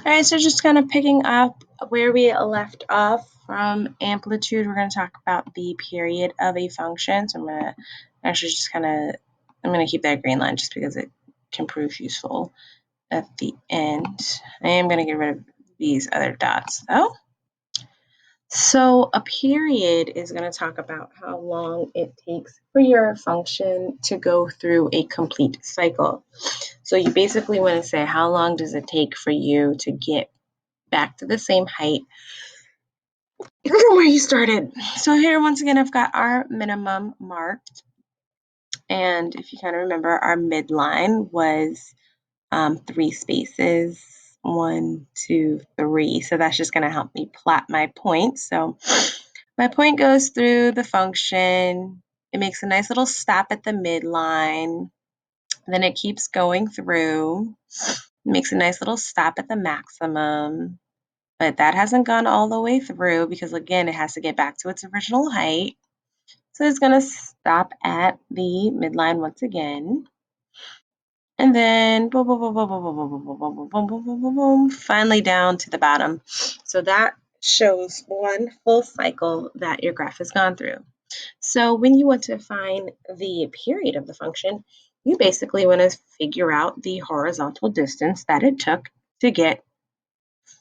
All right, so just kind of picking up where we left off from amplitude, we're going to talk about the period of a function. So I'm going to actually just I'm going to keep that green line just because it can prove useful at the end. I am going to get rid of these other dots though. So a period is going to talk about how long it takes for your function to go through a complete cycle. So you basically want to say, how long does it take for you to get back to the same height from where you started? So here, once again, I've got our minimum marked. And if you kind of remember, our midline was 3 spaces, 1, 2, 3. So that's just going to help me plot my point. So my point goes through the function. It makes a nice little stop at the midline. Then it keeps going through. It makes a nice little stop at the maximum. But that hasn't gone all the way through because, again, it has to get back to its original height. So it's going to stop at the midline once again. And then boom, boom, boom, boom, boom, boom, boom, boom, boom, boom, boom, boom, boom, boom, boom, finally down to the bottom. So that shows one full cycle that your graph has gone through. So when you want to find the period of the function, you basically want to figure out the horizontal distance that it took to get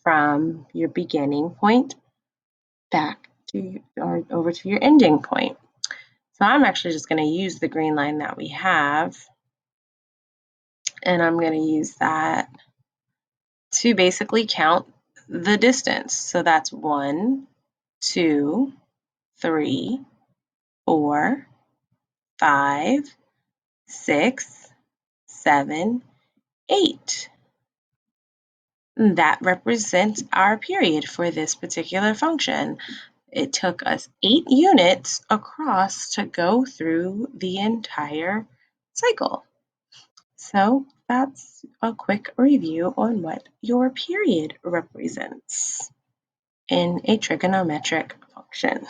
from your beginning point back to or over to your ending point. So I'm actually just going to use the green line that we have, and I'm going to use that to basically count the distance. So that's 1, 2, 3, 4, 5, 6, 7, 8. That represents our period for this particular function. It took us 8 units across to go through the entire cycle. So that's a quick review on what your period represents in a trigonometric function.